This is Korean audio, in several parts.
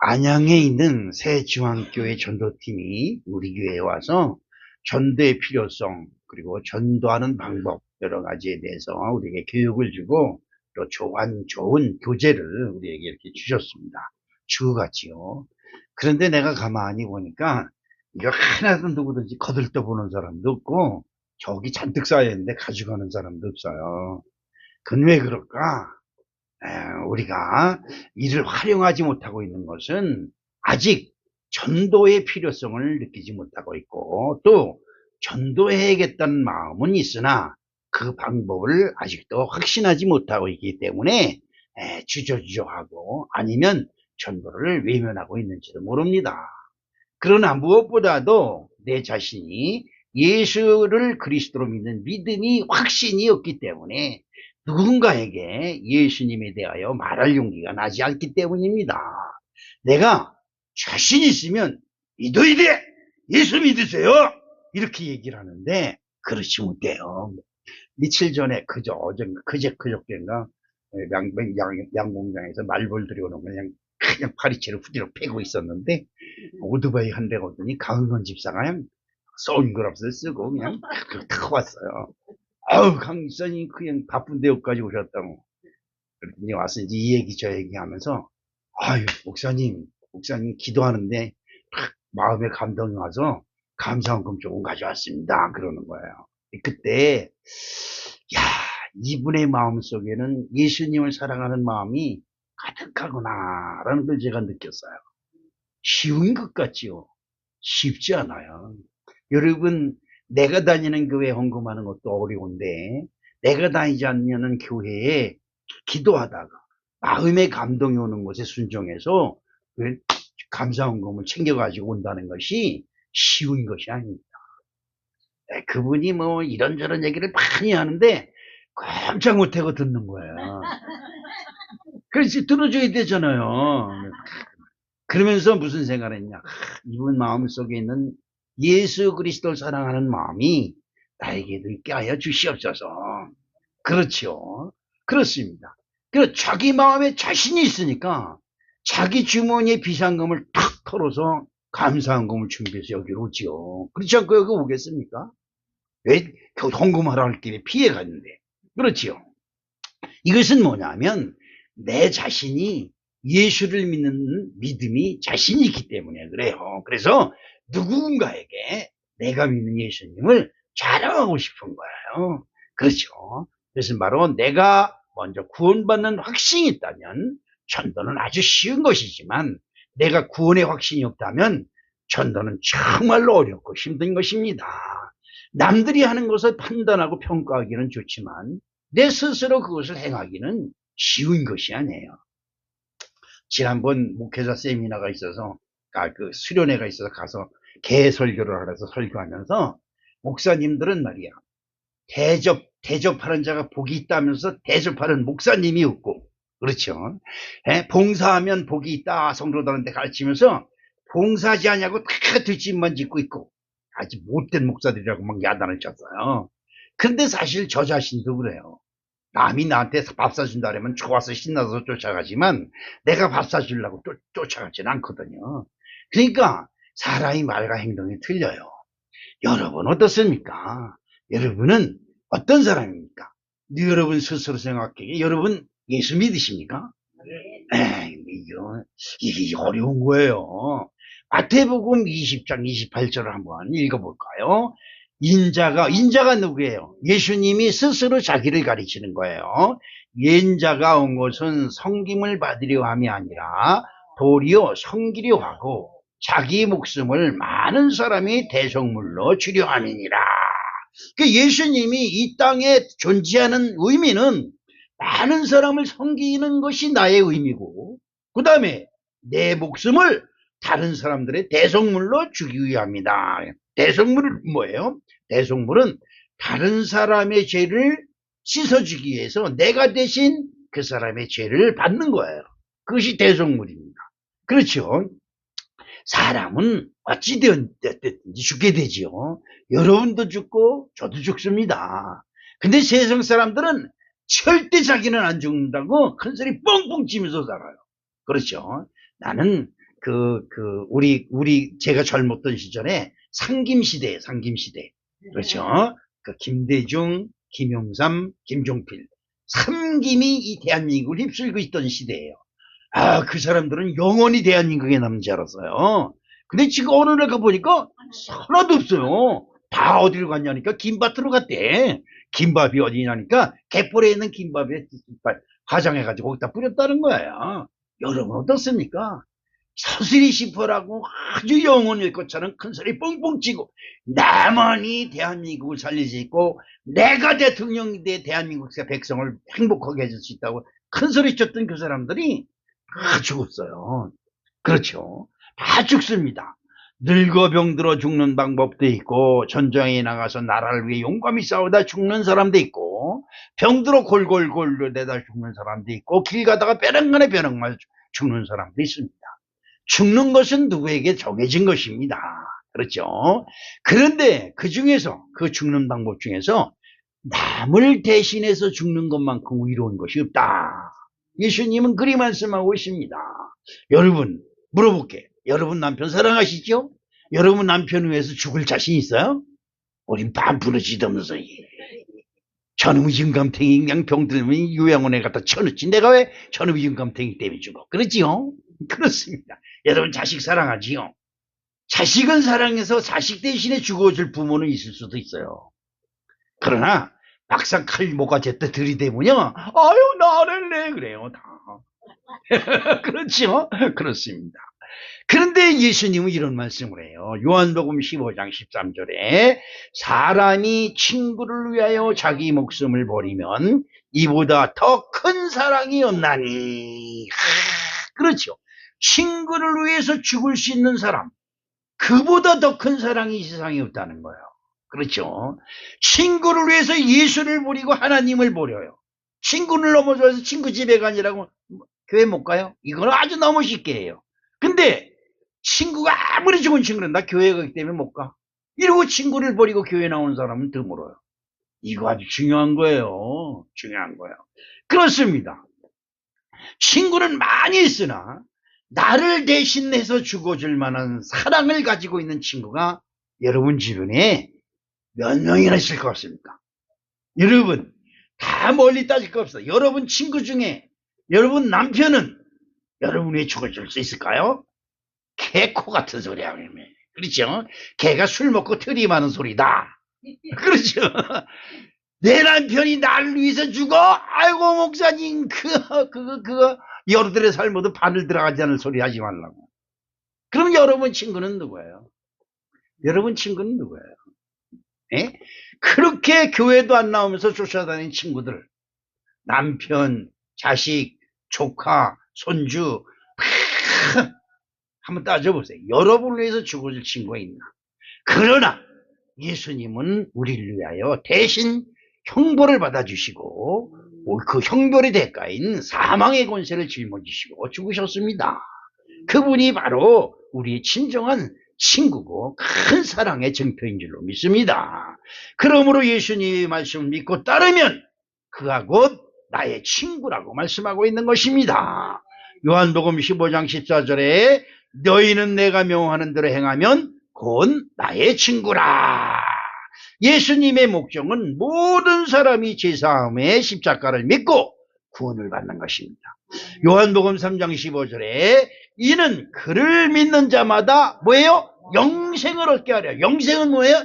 안양에 있는 새 중앙교회 전도팀이 우리 교회에 와서 전도의 필요성, 그리고 전도하는 방법, 여러 가지에 대해서 우리에게 교육을 주고 또 좋은 교재를 우리에게 이렇게 주셨습니다. 주고같이요. 그런데 내가 가만히 보니까 이거 하나도 누구든지 거들떠보는 사람도 없고 저기 잔뜩 쌓여있는데 가져가는 사람도 없어요. 그건 왜 그럴까? 우리가 이를 활용하지 못하고 있는 것은 아직 전도의 필요성을 느끼지 못하고 있고, 또 전도해야겠다는 마음은 있으나 그 방법을 아직도 확신하지 못하고 있기 때문에 주저주저하고, 아니면 전도를 외면하고 있는지도 모릅니다. 그러나 무엇보다도 내 자신이 예수를 그리스도로 믿는 믿음이 확신이 없기 때문에 누군가에게 예수님에 대하여 말할 용기가 나지 않기 때문입니다. 내가 자신 있으면 믿어야 돼! 예수 믿으세요! 이렇게 얘기를 하는데 그렇지 못해요. 며칠 전에 그저께인가 양봉장에서 말벌 들여오는 그냥 파리채를 후디로 패고 있었는데 오토바이 한 대가 오더니 강은건 집사가 그냥 선글라스를 쓰고 그냥 탁 왔어요. 아우, 강집사님 그냥 바쁜데 여기까지 오셨다고. 그랬더니 와서 이제 이 얘기 저 얘기 하면서, 아유, 목사님 기도하는데 마음에 감동이 와서 감사원금 조금 가져왔습니다. 그러는 거예요. 그때 야, 이분의 마음 속에는 예수님을 사랑하는 마음이 가득하구나라는 걸 제가 느꼈어요. 쉬운 것 같지요? 쉽지 않아요. 여러분, 내가 다니는 교회에 헌금하는 것도 어려운데, 내가 다니지 않는 교회에 기도하다가 마음의 감동이 오는 곳에 순종해서 감사 헌금을 챙겨가지고 온다는 것이 쉬운 것이 아닙니다. 그분이 뭐 이런저런 얘기를 많이 하는데 깜짝 못하고 듣는 거예요. 그렇지, 들어줘야 되잖아요. 그러면서 무슨 생각을 했냐. 이분 마음속에 있는 예수 그리스도를 사랑하는 마음이 나에게도 있게 하여 주시옵소서. 그렇죠. 그렇습니다. 그 자기 마음에 자신이 있으니까 자기 주머니에 비상금을 탁 털어서 감사한금을 준비해서 여기로 오지요. 그렇지 않고 여기 오겠습니까? 왜 헌금하라 할 길에 피해갔는데. 그렇지요. 이것은 뭐냐면 내 자신이 예수를 믿는 믿음이 자신이 있기 때문에 그래요. 그래서 누군가에게 내가 믿는 예수님을 자랑하고 싶은 거예요. 그렇죠. 그래서 바로 내가 먼저 구원받는 확신이 있다면 전도는 아주 쉬운 것이지만, 내가 구원의 확신이 없다면 전도는 정말로 어렵고 힘든 것입니다. 남들이 하는 것을 판단하고 평가하기는 좋지만 내 스스로 그것을 행하기는 쉬운 것이 아니에요. 지난번 목회자 세미나가 있어서, 그 수련회가 있어서 가서 개설교를 하면서 설교하면서 목사님들은 말이야, 대접하는 자가 복이 있다면서 대접하는 목사님이 없고, 그렇죠. 봉사하면 복이 있다 성도들한테 가르치면서 봉사하지 않냐고 다 뒷짐만 짓고 있고, 아주 못된 목사들이라고 막 야단을 쳤어요. 근데 사실 저 자신도 그래요. 남이 나한테 밥 사준다 그러면 좋아서 신나서 쫓아가지만 내가 밥 사주려고 쫓아가지는 않거든요. 그러니까 사람이 말과 행동이 틀려요. 여러분 어떻습니까? 여러분은 어떤 사람입니까? 여러분 스스로 생각하기에 여러분 예수 믿으십니까? 이게 어려운 거예요. 마태복음 20장 28절을 한번 읽어볼까요? 인자가 누구예요? 예수님이 스스로 자기를 가리키는 거예요. 인자가 온 것은 섬김을 받으려 함이 아니라 도리어 섬기려 하고 자기 목숨을 많은 사람이 대속물로 주려 함이니라. 예수님이 이 땅에 존재하는 의미는 많은 사람을 섬기는 것이 나의 의미고, 그 다음에 내 목숨을 다른 사람들의 대속물로 주기 위함이다. 대속물은 뭐예요? 대속물은 다른 사람의 죄를 씻어주기 위해서 내가 대신 그 사람의 죄를 받는 거예요. 그것이 대속물입니다. 그렇죠. 사람은 어찌되었든지 죽게 되지요. 여러분도 죽고 저도 죽습니다. 근데 세상 사람들은 절대 자기는 안 죽는다고 큰소리 뻥뻥 치면서 살아요. 그렇죠. 나는 제가 젊었던 시절에 상김시대예요, 상김시대. 그렇죠? 그 김대중, 김영삼, 김종필. 삼김이 이 대한민국을 휩쓸고 있던 시대예요. 아, 그 사람들은 영원히 대한민국에 남는 줄 알았어요. 근데 지금 어느 날 가보니까 하나도 없어요. 다 어디로 갔냐니까 김밭으로 갔대. 김밥이 어디냐니까 갯벌에 있는 김밥에 화장해가지고 거기다 뿌렸다는 거예요. 여러분 어떻습니까? 서슬이 싶어라고 아주 영혼일 것처럼 큰 소리 뻥뻥 치고 나만이 대한민국을 살릴 수 있고 내가 대통령이 돼 대한민국 백성을 행복하게 해줄 수 있다고 큰 소리 쳤던 그 사람들이 다 죽었어요. 그렇죠. 다 죽습니다. 늙어 병들어 죽는 방법도 있고 전장에 나가서 나라를 위해 용감히 싸우다 죽는 사람도 있고 병들어 골골골 내다 죽는 사람도 있고 길 가다가 벼랑간에 벼랑만 죽는 사람도 있습니다. 죽는 것은 누구에게 정해진 것입니다. 그렇죠? 그런데 그 중에서 그 죽는 방법 중에서 남을 대신해서 죽는 것만큼 의로운 것이 없다. 예수님은 그리 말씀하고 있습니다. 여러분 물어볼게. 여러분 남편 사랑하시죠? 여러분 남편 위해서 죽을 자신 있어요? 우린 반 부러지다면서 저놈의 윤감탱이 그냥 병들면 요양원에 갖다 쳐넣지. 내가 왜 저놈의 윤감탱이 때문에 죽어? 그렇지요? 그렇습니다. 여러분 자식 사랑하지요? 자식은 사랑해서 자식 대신에 죽어줄 부모는 있을 수도 있어요. 그러나 막상 칼모가 제때 들이대면요, 아유 나를래 그래요 다. 그렇죠? 그렇습니다. 그런데 예수님은 이런 말씀을 해요. 요한복음 15장 13절에 사람이 친구를 위하여 자기 목숨을 버리면 이보다 더 큰 사랑이 없나니. 그렇죠. 친구를 위해서 죽을 수 있는 사람, 그보다 더 큰 사랑이 이 세상에 없다는 거예요. 그렇죠. 친구를 위해서 예수를 버리고 하나님을 버려요. 친구를 넘어져서 친구 집에 가니라고 교회 못 가요? 이건 아주 너무 쉽게 해요. 근데 친구가 아무리 좋은 친구는 나 교회 가기 때문에 못 가. 이러고 친구를 버리고 교회 나오는 사람은 드물어요. 이거 아주 중요한 거예요. 중요한 거예요. 그렇습니다. 친구는 많이 있으나 나를 대신해서 죽어줄 만한 사랑을 가지고 있는 친구가 여러분 주변에 몇 명이나 있을 것 같습니까? 여러분 다 멀리 따질 거 없어. 여러분 친구 중에 여러분 남편은 여러분 왜 죽어줄 수 있을까요? 개코 같은 소리야. 그렇죠? 개가 술 먹고 틀이 많은 소리다. 그렇죠? 내 남편이 나를 위해서 죽어? 아이고 목사님 그거 여러분들의 삶에도 바늘 들어가지 않을 소리 하지 말라고. 그럼 여러분 친구는 누구예요? 여러분 친구는 누구예요? 에? 그렇게 교회도 안 나오면서 쫓아다니는 친구들, 남편, 자식, 조카, 손주, 한번 따져보세요. 여러분을 위해서 죽어줄 친구가 있나? 그러나 예수님은 우리를 위하여 대신 형벌을 받아주시고 그 형벌의 대가인 사망의 권세를 짊어지시고 죽으셨습니다. 그분이 바로 우리의 진정한 친구고 큰 사랑의 증표인 줄로 믿습니다. 그러므로 예수님의 말씀을 믿고 따르면 그가 곧 나의 친구라고 말씀하고 있는 것입니다. 요한복음 15장 14절에 너희는 내가 명하는 대로 행하면 곧 나의 친구라. 예수님의 목적은 모든 사람이 죄사함의 십자가를 믿고 구원을 받는 것입니다. 요한복음 3장 15절에 이는 그를 믿는 자마다 뭐예요? 영생을 얻게 하려. 영생은 뭐예요?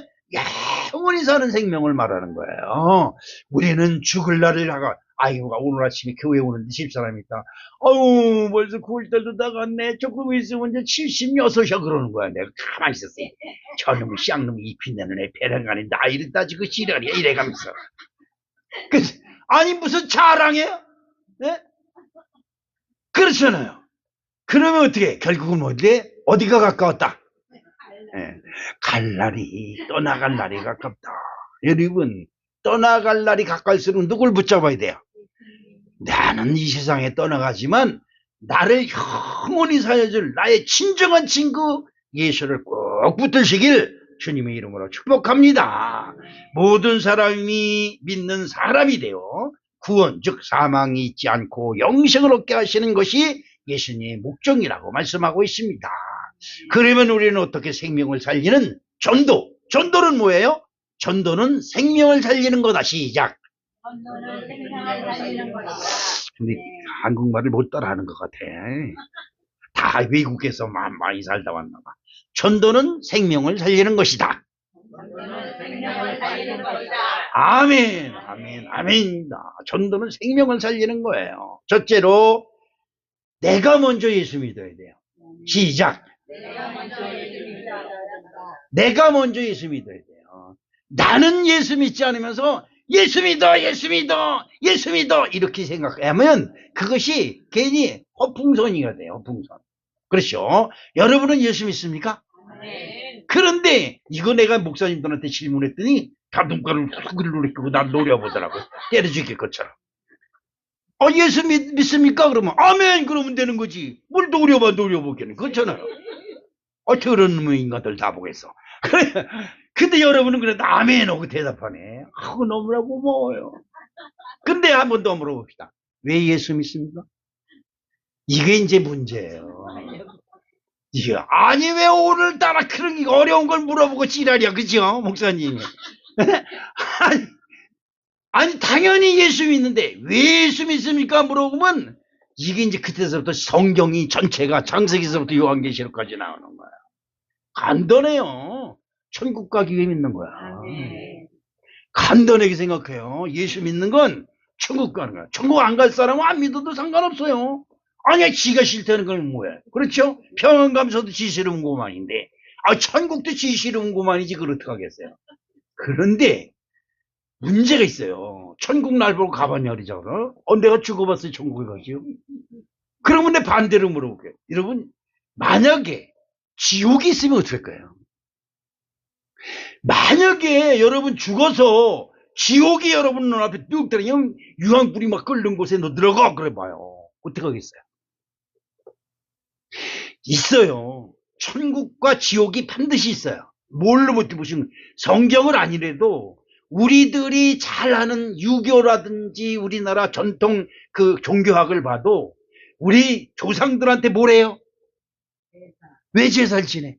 영원히 사는 생명을 말하는 거예요. 우리는 죽을 날을 나가. 아이고가 오늘 아침에 교회 오는데 집사람이 있다. 아유 벌써 9월달도 나갔네. 조금 있으면 이제 76이야 그러는 거야. 내가 가만히 있었어요. 저놈의 쌍놈의 입힌다는 애 배랑간에 나이를 따지고 지랄이야 이래가면서. 아니 무슨 자랑이에요? 네? 그렇잖아요. 그러면 어떻게? 결국은 어디가 가까웠다? 네. 갈 날이 떠나갈 날이 가깝다. 여러분 떠나갈 날이 가까울수록 누굴 붙잡아야 돼요? 나는 이 세상에 떠나가지만 나를 영원히 살려줄 나의 진정한 친구 예수를 꼭 붙드시길 주님의 이름으로 축복합니다. 모든 사람이 믿는 사람이 되어 구원 즉 사망이 있지 않고 영생을 얻게 하시는 것이 예수님의 목적이라고 말씀하고 있습니다. 그러면 우리는 어떻게 생명을 살리는 전도는 뭐예요? 전도는 생명을 살리는 거다. 시작. 전도는 생명을 살리는 거다. 근데 한국말을 못 따라하는 것 같아. 다 외국에서 많이 살다 왔나 봐. 전도는 생명을 살리는 것이다. 전도는 생명을 살리는 것이다. 아멘, 아멘, 아멘입니다. 전도는 생명을 살리는 거예요. 첫째로 내가 먼저 예수 믿어야 돼요. 시작. 내가 먼저 예수 믿어야 한다. 내가 먼저 예수 믿어야 돼요. 나는 예수 믿지 않으면서 예수 믿어, 예수 믿어, 예수 믿어 이렇게 생각하면 그것이 괜히 허풍선이가 돼요. 허풍선. 그렇죠? 여러분은 예수 믿습니까? 아멘. 그런데 이거 내가 목사님들한테 질문했더니 다 눈가를 후그를 놀리고 날 노려보더라고요. 때려 죽일 것처럼. 예수 믿습니까? 그러면 아멘 그러면 되는 거지. 뭘 노려보기는 그렇잖아요. 저런 놈의 인간들 다 보겠어. 근데 여러분은 그래도 아멘 하고 대답하네. 너무나 고마워요. 근데 한 번 더 물어봅시다. 왜 예수 믿습니까? 이게 이제 문제예요. 아니 왜 오늘따라 그런 어려운 걸 물어보고 지랄이야. 그죠 목사님이. 아니 당연히 예수 믿는데 왜 예수 믿습니까? 물어보면 이게 이제 그때서부터 성경이 전체가 창세기서부터 요한계시록까지 나오는 거야. 간단해요. 천국 가기 위해 믿는 거야. 아멘. 간단하게 생각해요. 예수 믿는 건 천국 가는 거야. 천국 안 갈 사람은 안 믿어도 상관없어요. 아니야, 지가 싫다는 건 뭐야? 그렇죠? 평안 감사도 지 싫은 고만인데, 천국도 지 싫은 고만이지, 그렇다고 하겠어요. 그런데, 문제가 있어요. 천국 날 보고 가봤냐, 그러잖아. 내가 죽어봤어요, 천국에 가지요. 그러면 내 반대로 물어볼게요. 여러분, 만약에 지옥이 있으면 어떡할 거예요? 만약에 여러분 죽어서 지옥이 여러분 눈앞에 뚝 떨어지면 유황불이 막 끓는 곳에 너 들어가 그래 봐요. 어떻게 하겠어요? 있어요. 천국과 지옥이 반드시 있어요. 뭘로 못 보시면 성경을 아니래도 우리들이 잘 아는 유교라든지 우리나라 전통 그 종교학을 봐도 우리 조상들한테 뭐래요? 왜 제사를 지내?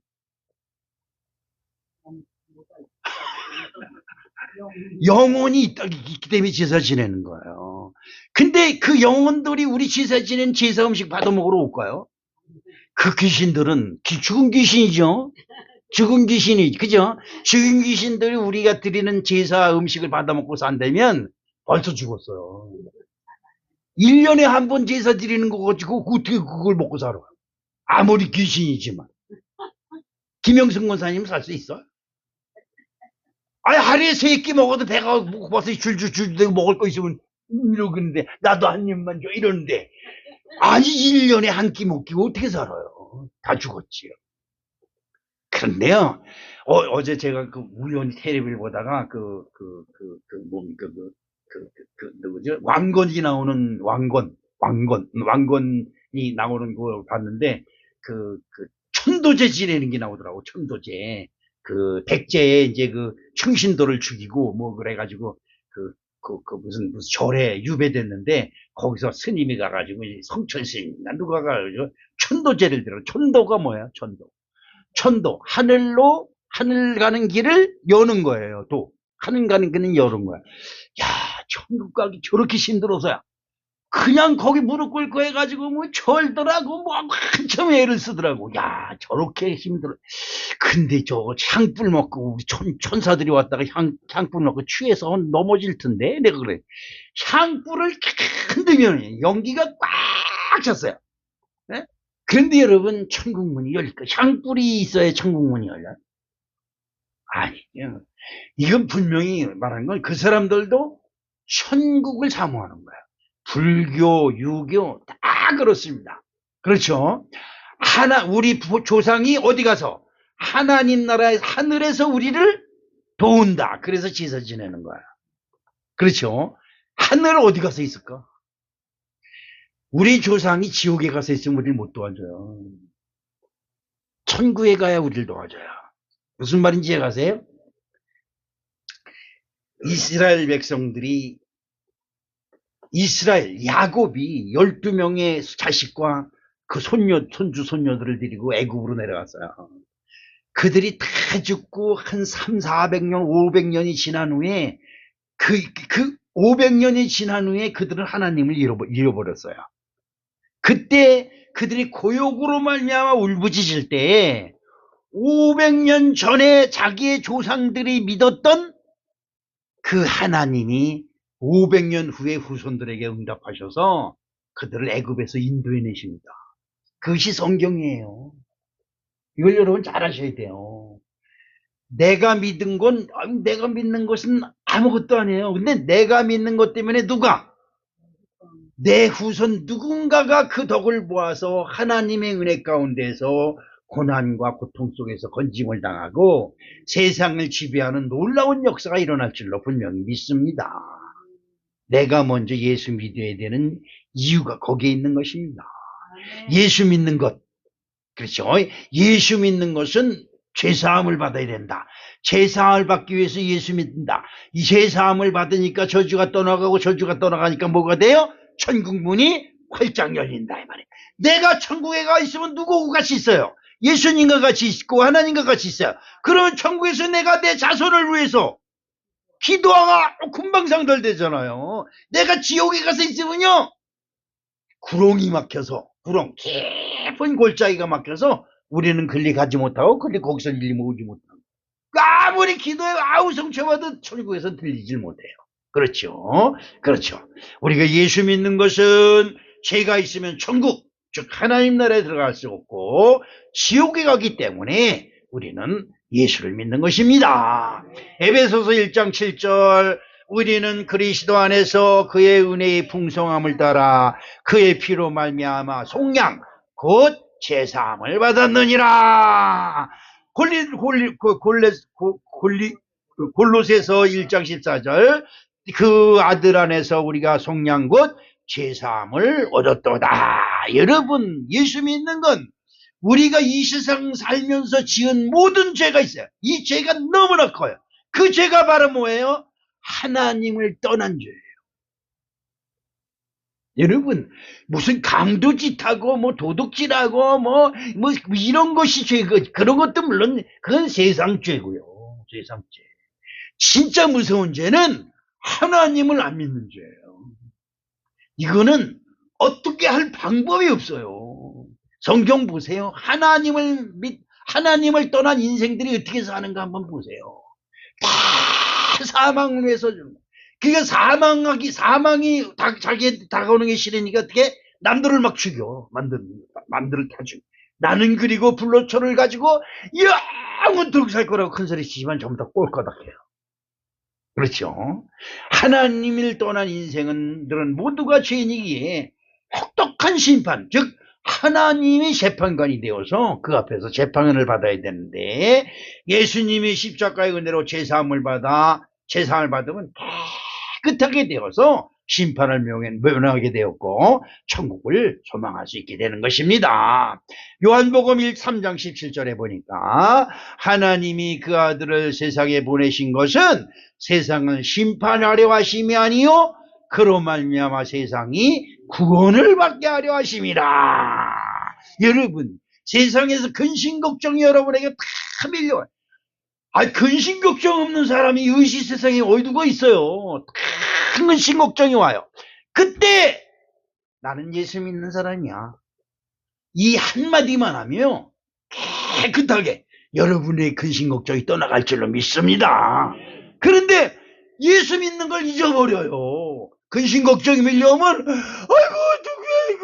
영혼이 있기 때문에 제사 지내는 거예요. 근데 그 영혼들이 우리 제사 지낸 제사 음식 받아 먹으러 올까요? 그 귀신들은 죽은 귀신이죠. 죽은 귀신이 그죠? 죽은 귀신들이 우리가 드리는 제사 음식을 받아 먹고 산다면 벌써 죽었어요. 1년에 한 번 제사 드리는 거 가지고 어떻게 그걸 먹고 살아? 아무리 귀신이지만. 김영승 권사님 살 수 있어? 하루에 3끼 먹어도 배가 고파서 줄줄줄 대고 먹을 거 있으면 이러는데 나도 한 입만 줘 이러는데 아니 1년에 한 끼 먹기고 어떻게 살아요? 다 죽었지요. 그런데요 어제 제가 그 우연히 텔레비를 보다가 뭡니까 누구죠? 왕건이 나오는 왕건이 나오는 거 봤는데 그 천도제 지내는 게 나오더라고. 천도제 백제에 이제 충신도를 죽이고 뭐 그래가지고 무슨 절에 유배됐는데 거기서 스님이 가가지고 성천 스님이나 누가 가가지고 천도제를 들어. 천도가 뭐야? 천도 하늘 가는 길을 여는 거예요. 하늘 가는 길은 여는 거야. 야, 천국 가기 저렇게 힘들어서야. 그냥 거기 무릎 꿇고 해가지고 뭐 절더라고 뭐 한참 애를 쓰더라고. 야, 저렇게 힘들어. 근데 저 향불 먹고 우리 천사들이 왔다가 향불 먹고 취해서 넘어질 텐데 내가 그래. 향불을 흔들면 연기가 꽉 찼어요. 네? 그런데 여러분 천국문이 열릴까? 향불이 있어야 천국문이 열려요? 아니요. 이건 분명히 말하는 건 그 사람들도 천국을 사모하는 거예요. 불교, 유교 다 그렇습니다. 그렇죠? 우리 조상이 어디 가서 하나님 나라의 하늘에서 우리를 도운다. 그래서 제사 지내는 거야. 그렇죠? 하늘 어디 가서 있을까? 우리 조상이 지옥에 가서 있으면 우리를 못 도와줘요. 천국에 가야 우리를 도와줘요. 무슨 말인지 이해가세요? 이스라엘 백성들이 야곱이 12명의 자식과 그 손주, 손녀들을 데리고 애굽으로 내려갔어요. 그들이 다 죽고 한 400년, 500년이 지난 후에 그 500년이 지난 후에 그들은 하나님을 잃어버렸어요. 그때 그들이 고욕으로 말미암아 울부짖을 때 500년 전에 자기의 조상들이 믿었던 그 하나님이 500년 후에 후손들에게 응답하셔서 그들을 애굽에서 인도해내십니다. 그것이 성경이에요. 이걸 여러분 잘 아셔야 돼요. 내가 믿는 것은 아무것도 아니에요. 근데 내가 믿는 것 때문에 내 후손 누군가가 그 덕을 보아서 하나님의 은혜 가운데서 고난과 고통 속에서 건짐을 당하고 세상을 지배하는 놀라운 역사가 일어날 줄로 분명히 믿습니다. 내가 먼저 예수 믿어야 되는 이유가 거기에 있는 것입니다. 예수 믿는 것, 그렇죠? 예수 믿는 것은 죄사함을 받아야 된다. 죄사함을 받기 위해서 예수 믿는다. 이 죄사함을 받으니까 저주가 떠나가고 저주가 떠나가니까 뭐가 돼요? 천국 문이 활짝 열린다 이 말이에요. 내가 천국에 가 있으면 누구하고 같이 있어요? 예수님과 같이 있고 하나님과 같이 있어요. 그러면 천국에서 내가 내 자손을 위해서 기도하가 금방 상달되잖아요. 내가 지옥에 가서 있으면요, 구렁이 막혀서, 깊은 골짜기가 막혀서 우리는 글리 가지 못하고 거기서 일리 모으지 못하고 아무리 기도해 아우성 쳐봐도 천국에서 들리질 못해요. 그렇죠? 그렇죠. 우리가 예수 믿는 것은 죄가 있으면 천국, 즉 하나님 나라에 들어갈 수 없고 지옥에 가기 때문에 우리는 예수를 믿는 것입니다. 에베소서 1장 7절, 우리는 그리스도 안에서 그의 은혜의 풍성함을 따라 그의 피로 말미암아 속량 곧 제사함을 받았느니라. 골로새서 1장 14절, 그 아들 안에서 우리가 속량 곧 제사함을 얻었도다. 여러분, 예수 믿는 건 우리가 이 세상 살면서 지은 모든 죄가 있어요. 이 죄가 너무나 커요. 그 죄가 바로 뭐예요? 하나님을 떠난 죄예요. 여러분, 무슨 강도짓하고 뭐 도둑질하고 뭐 이런 것이 죄, 그런 것도 물론 그건 세상 죄고요. 세상 죄. 진짜 무서운 죄는 하나님을 안 믿는 죄예요. 이거는 어떻게 할 방법이 없어요. 성경 보세요. 하나님을 떠난 인생들이 어떻게 사는가 한번 보세요. 다 사망을 위해서 줍니다. 그러니까 사망이 자기한테 다가오는 게 싫으니까 어떻게 남들을 막 죽여. 남들을 다 죽여. 나는 그리고 불로초를 가지고 영원토록 살 거라고 큰소리 치지만 전부 다 꼴까닥해요. 그렇죠? 하나님을 떠난 인생들은 모두가 죄인이기에 혹독한 심판, 즉 하나님이 재판관이 되어서 그 앞에서 재판을 받아야 되는데, 예수님이 십자가의 은혜로 제사함을 받으면 깨끗하게 되어서 심판을 면하게 되었고 천국을 소망할 수 있게 되는 것입니다. 요한복음 3장 17절에 보니까 하나님이 그 아들을 세상에 보내신 것은 세상을 심판하려 하심이 아니요 그로 말미암아 세상이 구원을 받게 하려 하심이라. 여러분, 세상에서 근심 걱정이 여러분에게 다 밀려와요. 근심 걱정 없는 사람이 이 세상에 어디가 있어요. 큰 근심 걱정이 와요. 그때 나는 예수 믿는 사람이야, 이 한마디만 하면 깨끗하게 여러분의 근심 걱정이 떠나갈 줄로 믿습니다. 그런데 예수 믿는 걸 잊어버려요. 근심 걱정이 밀려오면 아이고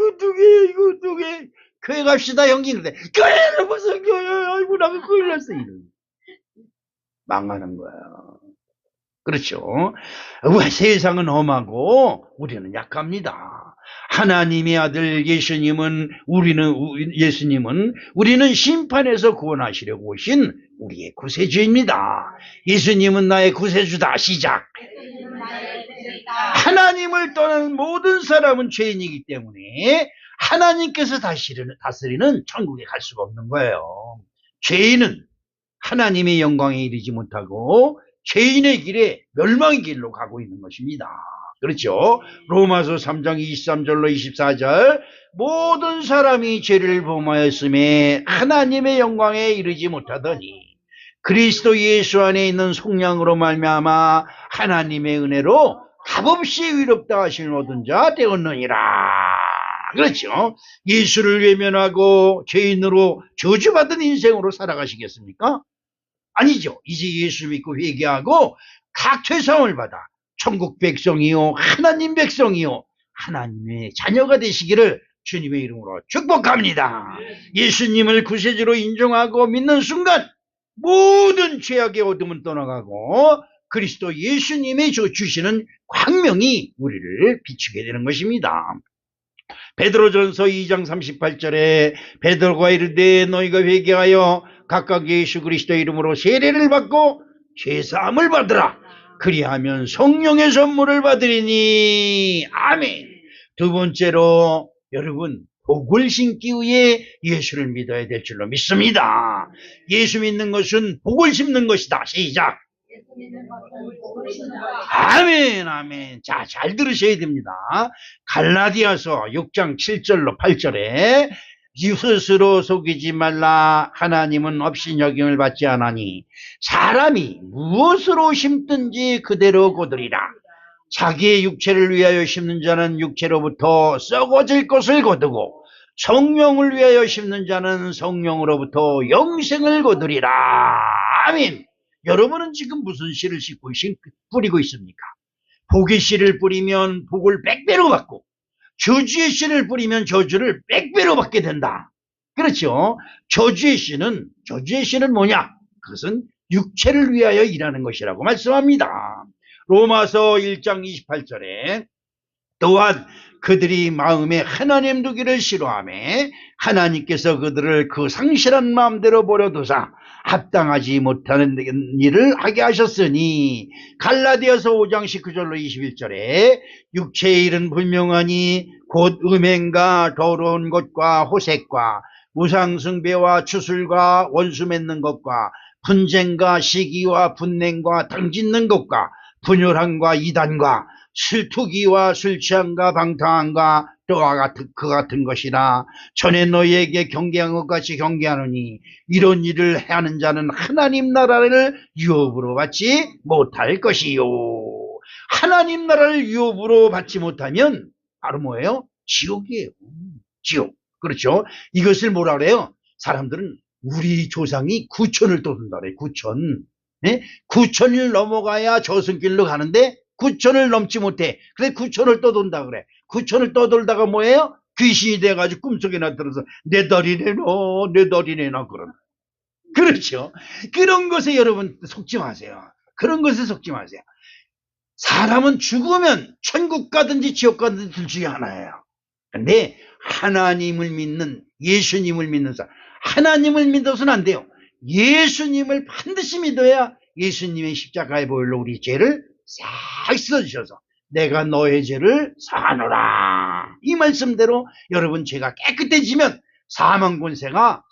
어떡해 교회 갑시다 형님. 그래 교회는 무슨 교회, 아이고 나가 큰일 났어. 이런 망하는 거야. 그렇죠? 세상은 험하고 우리는 약합니다. 하나님의 아들 예수님은 우리는 심판에서 구원하시려고 오신 우리의 구세주입니다. 예수님은 나의 구세주다. 시작. 하나님을 떠나는 모든 사람은 죄인이기 때문에 하나님께서 다스리는 천국에 갈 수가 없는 거예요. 죄인은 하나님의 영광에 이르지 못하고 죄인의 길에 멸망의 길로 가고 있는 것입니다. 그렇죠? 로마서 3장 23절로 24절 모든 사람이 죄를 범하였음에 하나님의 영광에 이르지 못하더니 그리스도 예수 안에 있는 속량으로 말미암아 하나님의 은혜로 값없이 위롭다 하신 모든 자 되었느니라. 그렇죠? 예수를 외면하고 죄인으로 저주받은 인생으로 살아가시겠습니까? 아니죠. 이제 예수 믿고 회개하고 각 죄사함을 받아 천국 백성이요 하나님 백성이요 하나님의 자녀가 되시기를 주님의 이름으로 축복합니다. 예수님을 구세주로 인정하고 믿는 순간 모든 죄악의 어둠은 떠나가고 그리스도 예수님이 주시는 광명이 우리를 비추게 되는 것입니다. 베드로전서 2장 38절에 베드로가 이르되 너희가 회개하여 각각 예수 그리스도의 이름으로 세례를 받고 죄사함을 받으라. 그리하면 성령의 선물을 받으리니. 아멘. 두 번째로 여러분 복을 심기 위해 예수를 믿어야 될 줄로 믿습니다. 예수 믿는 것은 복을 심는 것이다. 시작. 아멘, 아멘. 자, 잘 들으셔야 됩니다. 갈라디아서 6장 7절로 8절에 스스로 속이지 말라. 하나님은 업신여김을 받지 않으니 사람이 무엇으로 심든지 그대로 거두리라. 자기의 육체를 위하여 심는 자는 육체로부터 썩어질 것을 거두고 성령을 위하여 심는 자는 성령으로부터 영생을 거두리라. 아멘. 여러분은 지금 무슨 씨를 뿌리고 있습니까? 복의 씨를 뿌리면 복을 100배로 받고 저주의 씨를 뿌리면 저주를 100배로 받게 된다. 그렇죠? 저주의 씨는 뭐냐? 그것은 육체를 위하여 일하는 것이라고 말씀합니다. 로마서 1장 28절에 또한 그들이 마음에 하나님 두기를 싫어하며 하나님께서 그들을 그 상실한 마음대로 버려두사 합당하지 못하는 일을 하게 하셨으니 갈라디아서 5장 19절로 21절에 육체의 일은 분명하니 곧 음행과 더러운 것과 호색과 우상숭배와 추술과 원수 맺는 것과 분쟁과 시기와 분냉과 당짓는 것과 분열함과 이단과 술투기와 술취함과 방탕함과 또와 그 같은 것이라. 전에 너희에게 경계한 것 같이 경계하노니 이런 일을 하는 자는 하나님 나라를 유업으로 받지 못할 것이요. 하나님 나라를 유업으로 받지 못하면 바로 뭐예요? 지옥이에요. 지옥. 그렇죠? 이것을 뭐라 그래요? 사람들은 우리 조상이 9천을 떠든다 그래요. 9천. 네? 9천을 넘어가야 저승길로 가는데 9천을 넘지 못해. 그래 9천을 떠돈다 그래. 9천을 떠돌다가 뭐예요? 귀신이 돼가지고 꿈속에 나타나서 내 다리 내놔 내 다리 내놔 그런. 그렇죠? 그런 것에 여러분 속지 마세요. 그런 것에 속지 마세요. 사람은 죽으면 천국 가든지 지옥 가든지 둘 중에 하나예요. 근데 하나님을 믿는 예수님을 믿는 사람, 하나님을 믿어서는 안 돼요. 예수님을 반드시 믿어야 예수님의 십자가의 보혈로 우리 죄를 싹 씻어주셔서 내가 너의 죄를 사하노라. 이 말씀대로 여러분 죄가 깨끗해지면 사망 권세가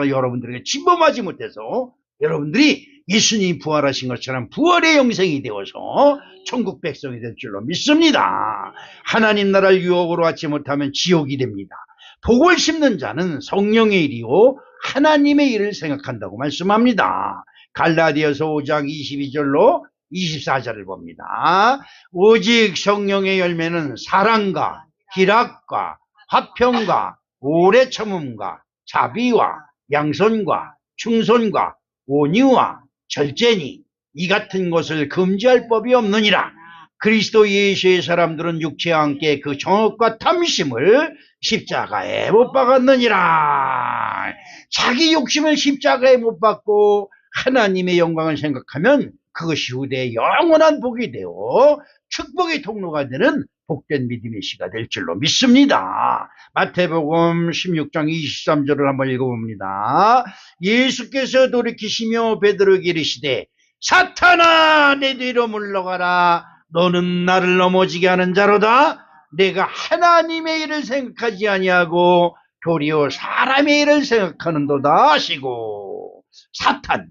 여러분들에게 침범하지 못해서 여러분들이 예수님이 부활하신 것처럼 부활의 영생이 되어서 천국 백성이 될 줄로 믿습니다. 하나님 나라를 유혹으로 받지 못하면 지옥이 됩니다. 복을 심는 자는 성령의 일이요 하나님의 일을 생각한다고 말씀합니다. 갈라디아서 5장 22절로 24절을 봅니다. 오직 성령의 열매는 사랑과 희락과 화평과 오래 참음과 자비와 양선과 충선과 온유와 절제니 이 같은 것을 금지할 법이 없느니라. 그리스도 예수의 사람들은 육체와 함께 그 정욕과 탐심을 십자가에 못 박았느니라. 자기 욕심을 십자가에 못 박고 하나님의 영광을 생각하면 그것이 후대에 영원한 복이 되어 축복의 통로가 되는 복된 믿음의 시가 될 줄로 믿습니다. 마태복음 16장 23절을 한번 읽어봅니다. 예수께서 돌이키시며 베드로에게 이르시되 사탄아 내 뒤로 물러가라. 너는 나를 넘어지게 하는 자로다. 내가 하나님의 일을 생각하지 아니하고 도리어 사람의 일을 생각하는도다 하시고. 사탄,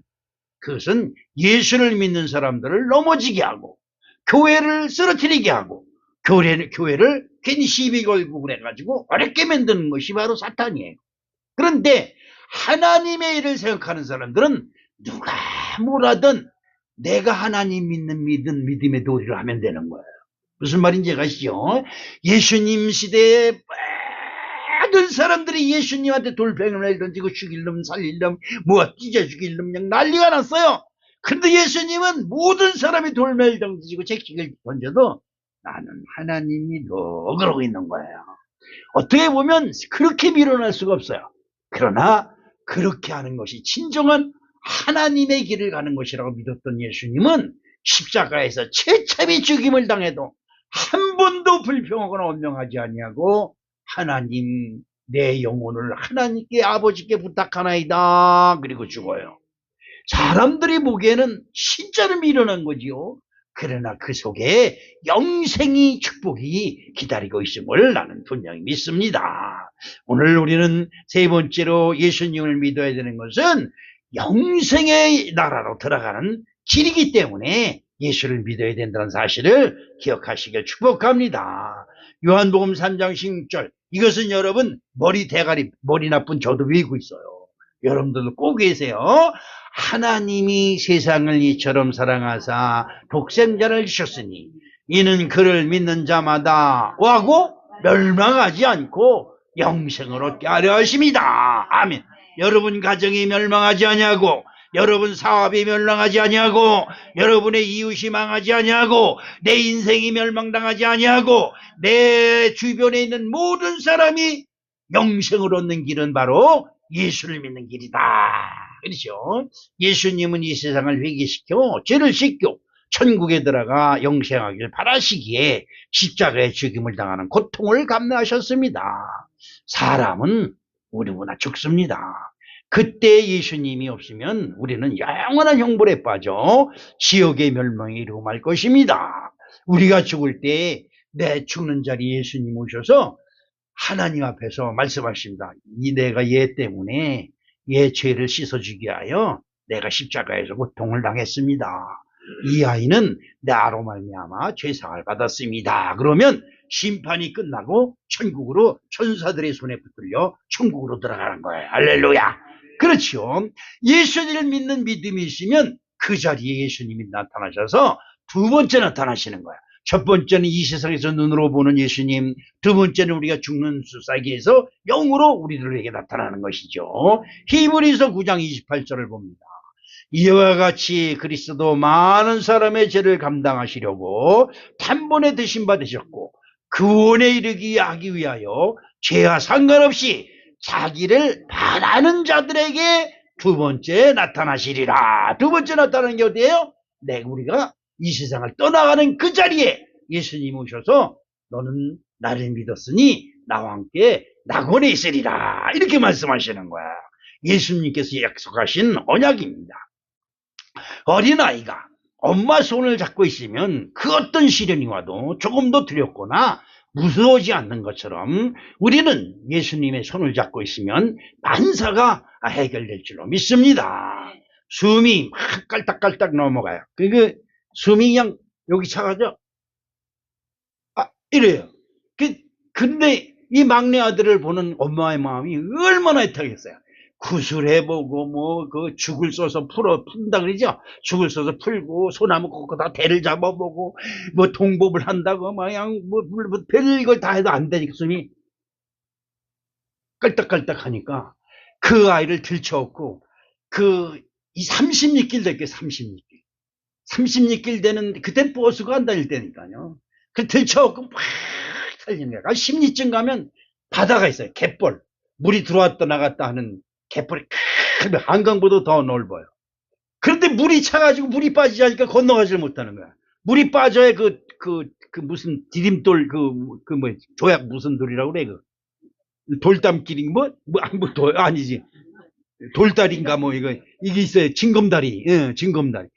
그것은 예수를 믿는 사람들을 넘어지게 하고 교회를 쓰러뜨리게 하고 교회를 괜히 시비 걸고 그래가지고 어렵게 만드는 것이 바로 사탄이에요. 그런데 하나님의 일을 생각하는 사람들은 누가 뭐라든 내가 하나님 믿는 믿음의 도리를 하면 되는 거예요. 무슨 말인지 아시죠? 예수님 시대에 모든 사람들이 예수님한테 돌팽을 던지고 죽일 놈 살릴 놈 뭐 찢어 죽일 놈 그냥 난리가 났어요. 근데 예수님은 모든 사람이 돌멩이를 던지고 채찍을 던져도 나는 하나님이도 그러고 있는 거예요. 어떻게 보면 그렇게 밀어낼 수가 없어요. 그러나 그렇게 하는 것이 진정한 하나님의 길을 가는 것이라고 믿었던 예수님은 십자가에서 채참히 죽임을 당해도 한 번도 불평하거나 원명하지 아니하고 하나님 내 영혼을 하나님께 아버지께 부탁하나이다 그리고 죽어요. 사람들이 보기에는 진짜로 밀어낸 거지요. 그러나 그 속에 영생이 축복이 기다리고 있음을 나는 분명히 믿습니다. 오늘 우리는 세 번째로 예수님을 믿어야 되는 것은 영생의 나라로 들어가는 길이기 때문에 예수를 믿어야 된다는 사실을 기억하시길 축복합니다. 요한복음 3장 16절 이것은 여러분 머리 나쁜 저도 외우고 있어요. 여러분들도 꼭 계세요. 하나님이 세상을 이처럼 사랑하사 독생자를 주셨으니 이는 그를 믿는 자마다 뭐하고 멸망하지 않고 영생을 얻게 하려 하심이다. 아멘. 여러분 가정이 멸망하지 아니하고 여러분 사업이 멸망하지 아니하고 여러분의 이웃이 망하지 아니하고 내 인생이 멸망당하지 아니하고 내 주변에 있는 모든 사람이 영생을 얻는 길은 바로 예수를 믿는 길이다. 그렇죠? 예수님은 이 세상을 회개시켜 죄를 씻고 천국에 들어가 영생하길 바라시기에 십자가의 죽임을 당하는 고통을 감내하셨습니다. 사람은 우리보다 죽습니다. 그때 예수님이 없으면 우리는 영원한 형벌에 빠져 지옥의 멸망에 이르고 말 것입니다. 우리가 죽을 때 내 죽는 자리에 예수님 오셔서 하나님 앞에서 말씀하십니다. 내가 얘 때문에 얘 죄를 씻어주게 하여 내가 십자가에서 고통을 당했습니다. 이 아이는 나로 말미암아 죄상을 받았습니다. 그러면 심판이 끝나고 천국으로 천사들의 손에 붙들려 천국으로 들어가는 거예요. 할렐루야. 그렇죠. 예수님을 믿는 믿음이 있으면 그 자리에 예수님이 나타나셔서 두 번째 나타나시는 거예요. 첫 번째는 이 세상에서 눈으로 보는 예수님, 두 번째는 우리가 죽는 수사기에서 영으로 우리들에게 나타나는 것이죠. 히브리서 9장 28절을 봅니다. 이와 같이 그리스도 많은 사람의 죄를 감당하시려고 단번에 드신 바 되셨고 구원에 이르기 하기 위하여 죄와 상관없이 자기를 바라는 자들에게 두 번째 나타나시리라. 두 번째 나타나는 게 어디예요? 우리가 이 세상을 떠나가는 그 자리에 예수님이 오셔서 너는 나를 믿었으니 나와 함께 낙원에 있으리라. 이렇게 말씀하시는 거야. 예수님께서 약속하신 언약입니다. 어린아이가 엄마 손을 잡고 있으면 그 어떤 시련이 와도 조금 더 두렵거나 무서워하지 않는 것처럼 우리는 예수님의 손을 잡고 있으면 만사가 해결될 줄로 믿습니다. 숨이 막 깔딱깔딱 넘어가요. 숨이 그냥 여기 차가죠? 이래요. 근데 이 막내 아들을 보는 엄마의 마음이 얼마나 애타겠어요. 구슬해보고 죽을 써서 푼다 그러죠. 죽을 써서 풀고 소나무 꽂고 다 대를 잡아보고 동법을 한다고 그냥 별걸 다 해도 안 되니까 숨이 깔딱깔딱 하니까 그 아이를 들쳐업고 이 30리길 될게 30리길. 30리길 되는 그땐 버스가 안 다닐 때니까요. 들쳐업고 막 달리는 거야. 10리쯤 가면 바다가 있어요. 갯벌. 물이 들어왔다 나갔다 하는 갯벌이 큰 한강보다 더 넓어요. 그런데 물이 차가지고 물이 빠지지 않으니까 건너가지를 못하는 거야. 물이 빠져야 무슨 디딤돌 조약 무슨 돌이라고 그래 돌담길이 아니지 돌다리인가 이게 있어요. 징검다리. 징검다리.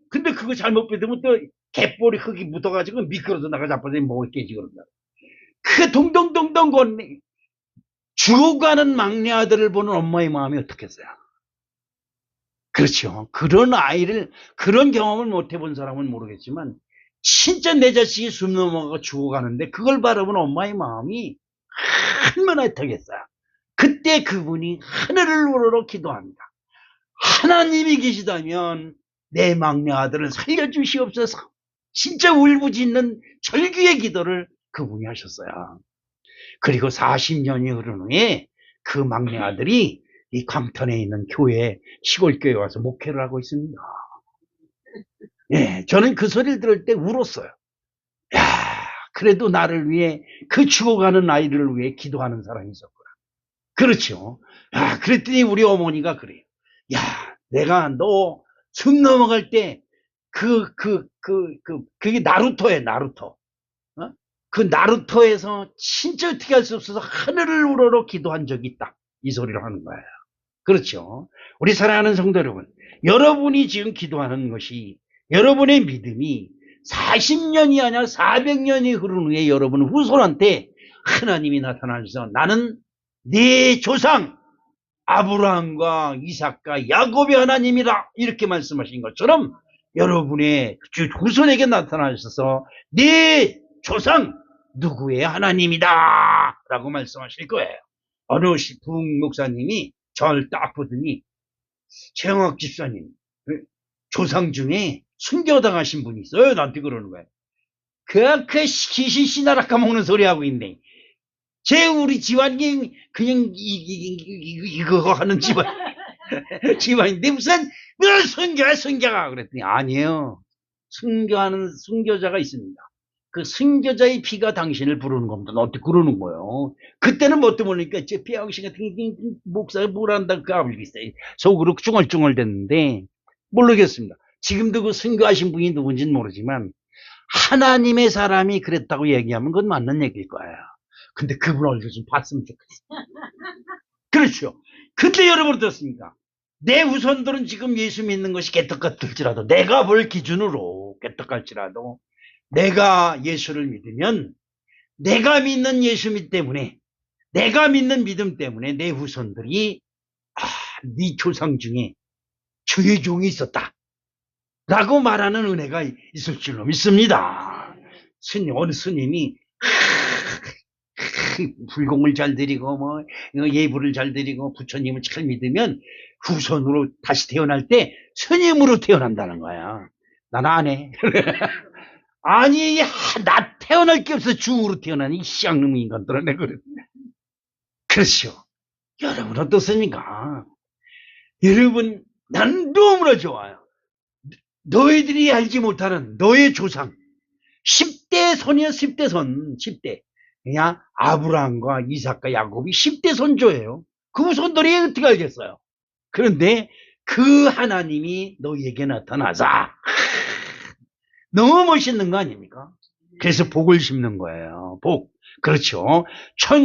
근데 그거 잘못 빼면 또 갯벌이 흙이 묻어가지고 미끄러져 나가 자빠져 목을 깨지 그런다. 그게 동동동동 건네. 죽어가는 막내 아들을 보는 엄마의 마음이 어떻겠어요? 그렇죠. 그런 아이를, 그런 경험을 못 해본 사람은 모르겠지만, 진짜 내 자식이 숨 넘어가고 죽어가는데, 그걸 바라본 엄마의 마음이 얼마나 애타겠어요. 그때 그분이 하늘을 우러러 기도합니다. 하나님이 계시다면 내 막내 아들을 살려주시옵소서. 진짜 울부짖는 절규의 기도를 그분이 하셨어요. 그리고 40년이 흐른 후에 그 막내 아들이 이 광천에 있는 교회, 시골교회에 와서 목회를 하고 있습니다. 예, 저는 그 소리를 들을 때 울었어요. 야, 그래도 나를 위해, 그 죽어가는 아이를 위해 기도하는 사람이 있었구나. 그렇죠. 야, 그랬더니 우리 어머니가 그래요. 야, 내가 너 숨 넘어갈 때, 그게 나루토예요, 나루토. 어? 그 나루토에서 진짜 어떻게 할 수 없어서 하늘을 우러러 기도한 적이 있다. 이 소리를 하는 거예요. 그렇죠. 우리 사랑하는 성도 여러분, 여러분이 지금 기도하는 것이, 여러분의 믿음이 40년이 아니라 400년이 흐른 후에 여러분 후손한테 하나님이 나타나셔서 나는 네 조상 아브라함과 이삭과 야곱의 하나님이다, 이렇게 말씀하신 것처럼 여러분의 후손에게 나타나셔서 네 조상 누구의 하나님이다 라고 말씀하실 거예요. 어느 부흥 목사님이 저를 딱 보더니, 최영학 집사님 조상 중에 순교당하신 분이 있어요. 나한테 그러는 거예요. 그 귀신 씨나라 까먹는 소리 하고 있네. 우리 집안이 그냥 이거 하는 집안인데 무슨 순교가 그랬더니, 아니에요. 순교하는 순교자가 있습니다. 그 순교자의 피가 당신을 부르는 겁니다. 어떻게 그러는 거예요? 그때는 뭣도 모르니까 제 피아우신 같은 목사가 뭘 한다 그 모르겠어요. 속으로 쭝얼쭝얼 됐는데 모르겠습니다. 지금도 그 순교하신 분이 누군지는 모르지만 하나님의 사람이 그랬다고 얘기하면 그건 맞는 얘기일 거예요. 근데 그분 얼굴 좀 봤으면 좋겠어요. 그렇죠. 근데 여러분 어떻습니까? 내 후손들은 지금 예수 믿는 것이 깨떡같을지라도, 내가 볼 기준으로 깨떡할지라도, 내가 예수를 믿으면 내가 믿는 예수 때문에, 내가 믿는 믿음 때문에 내 후손들이 네 조상 중에 주의 종이 있었다 라고 말하는 은혜가 있을 줄로 믿습니다. 어느 스님이 불공을 잘 드리고 뭐 예불을 잘 드리고 부처님을 잘 믿으면 후손으로 다시 태어날 때 스님으로 태어난다는 거야. 난 안 해. 아니, 나 태어날 게 없어. 중으로 태어나니 이 쌍놈의 인간들은. 내가 그래. 그렇죠. 여러분 어떻습니까? 여러분, 난 너무나 좋아요. 너희들이 알지 못하는 너의 조상 10대 손이요. 10대 손. 10대. 그냥 아브라함과 이삭과 야곱이 10대 손조예요. 그 손들이 어떻게 알겠어요? 그런데 그 하나님이 너희에게 나타나자. 너무 멋있는 거 아닙니까? 그래서 복을 심는 거예요. 복. 그렇죠.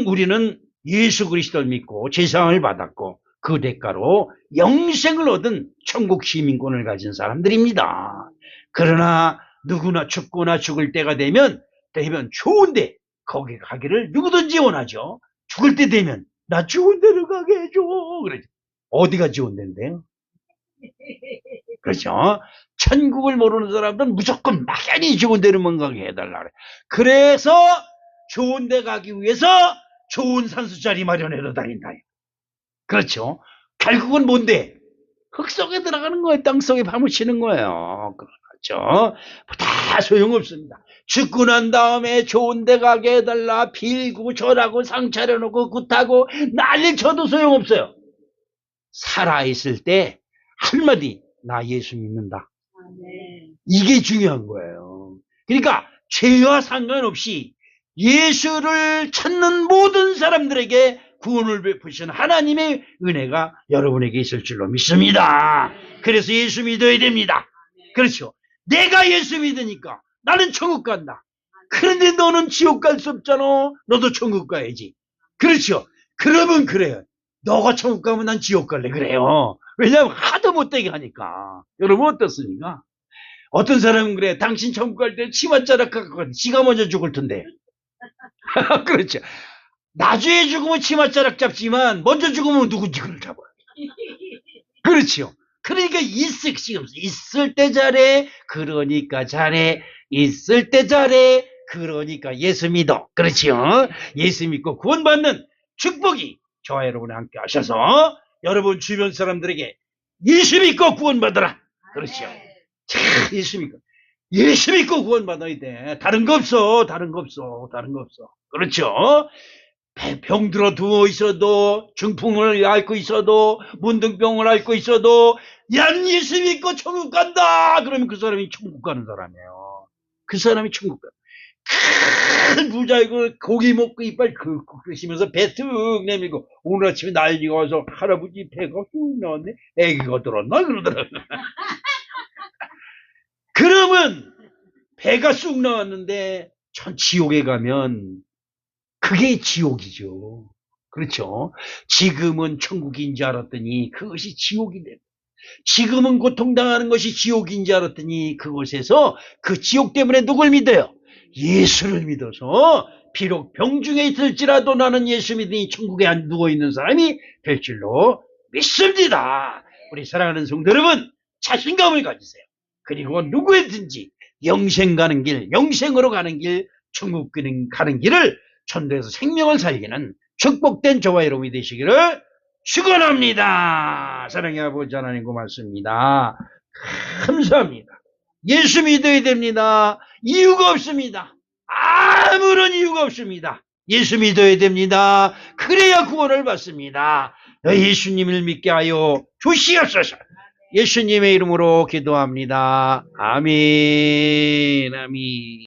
우리는 예수 그리스도를 믿고 제사함을 받았고 그 대가로 영생을 얻은 천국 시민권을 가진 사람들입니다. 그러나 누구나 죽거나 죽을 때가 되면 좋은데 거기 가기를 누구든지 원하죠. 죽을 때 되면 나 좋은 데로 가게 해줘. 그러죠. 어디가 좋은 데인데요? 그렇죠. 천국을 모르는 사람들은 무조건 막연히 좋은 데로만 가게 해달라 그래. 그래서 좋은 데 가기 위해서 좋은 산수자리 마련해서 다닌다. 그렇죠. 결국은 뭔데? 흙 속에 들어가는 거예요. 땅 속에 파묻히는 거예요. 그렇죠. 다 소용없습니다. 죽고 난 다음에 좋은 데 가게 해달라 빌고 절하고 상 차려놓고 굿하고 난리 쳐도 소용없어요. 살아있을 때 한마디, 나 예수 믿는다. 이게 중요한 거예요. 그러니까 죄와 상관없이 예수를 찾는 모든 사람들에게 구원을 베푸신 하나님의 은혜가 여러분에게 있을 줄로 믿습니다. 그래서 예수 믿어야 됩니다. 그렇죠. 내가 예수 믿으니까 나는 천국 간다. 그런데 너는 지옥 갈 수 없잖아. 너도 천국 가야지. 그렇죠. 그러면 그래요. 너가 천국 가면 난 지옥 갈래. 그래요. 왜냐하면 하도 못되게 하니까. 여러분 어떻습니까? 어떤 사람은 그래. 당신 천국 갈 때 치맛자락 갖고 지가 먼저 죽을 텐데. 그렇죠. 나중에 죽으면 치맛자락 잡지만 먼저 죽으면 누군지 그걸 잡아요. 그렇죠. 그러니까 있을 때 잘해. 그러니까 잘해. 있을 때 잘해. 그러니까 예수 믿어. 그렇지요? 예수 믿고 구원받는 축복이 저와 여러분이 함께 하셔서 여러분 주변 사람들에게 예수 믿고 구원받으라. 그렇지요? 참, 예수 믿고 구원받아야 돼. 다른 거 없어. 다른 거 없어. 다른 거 없어. 그렇죠? 병들어 누워 있어도, 중풍을 앓고 있어도, 문둥병을 앓고 있어도, 예수 믿고 천국 간다! 그러면 그 사람이 천국 가는 사람이에요. 그 사람이 천국 가. 큰 부자이고 고기 먹고 이빨 그러시면서 배 툭 내밀고 오늘 아침에 난리가 와서 할아버지 배가 쭉 나왔네. 애기가 들었나? 그러더라고요. 그러면 배가 쑥 나왔는데 지옥에 가면 그게 지옥이죠. 그렇죠? 지금은 천국인 줄 알았더니 그것이 지옥이 돼. 지금은 고통당하는 것이 지옥인 줄 알았더니 그곳에서 그 지옥 때문에 누굴 믿어요? 예수를 믿어서 비록 병중에 있을지라도 나는 예수 믿으니 천국에 안 누워있는 사람이 될 줄로 믿습니다. 우리 사랑하는 성도 여러분, 자신감을 가지세요. 그리고 누구든지 영생 가는 길, 영생으로 가는 길, 천국 가는 길을 천도에서 생명을 살리는 축복된 저와 여러분이 되시기를 축원합니다. 사랑의 아버지 하나님 고맙습니다. 감사합니다. 예수 믿어야 됩니다. 이유가 없습니다. 아무런 이유가 없습니다. 예수 믿어야 됩니다. 그래야 구원을 받습니다. 예수님을 믿게 하여 주시옵소서. 예수님의 이름으로 기도합니다. 아멘. 아멘.